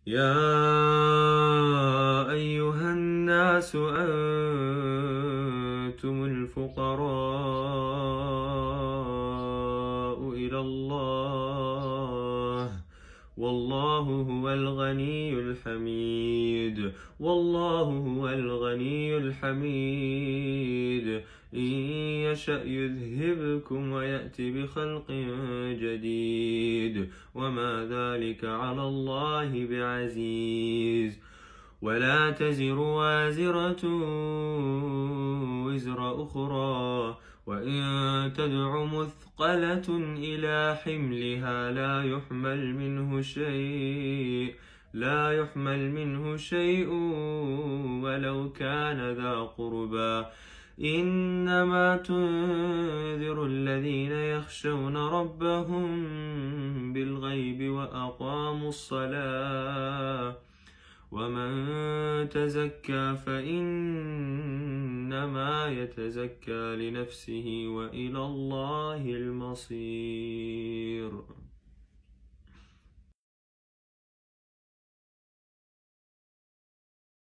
يا أيها الناس أنتم الفقراء إلى الله والله هو الغني الحميد إن يشأ يذهبكم ويأتي بخلق جديد وما ذلك على الله بعزيز ولا تزر وازرة وزر أخرى وإن تدع مثقلة إلى حملها لا يحمل منه شيء ولو كان ذا قربى إنما تنذر الذين يخشون ربهم بالغيب وأقاموا الصلاة ومن تزكى فإنما يتزكى لنفسه وإلى الله المصير.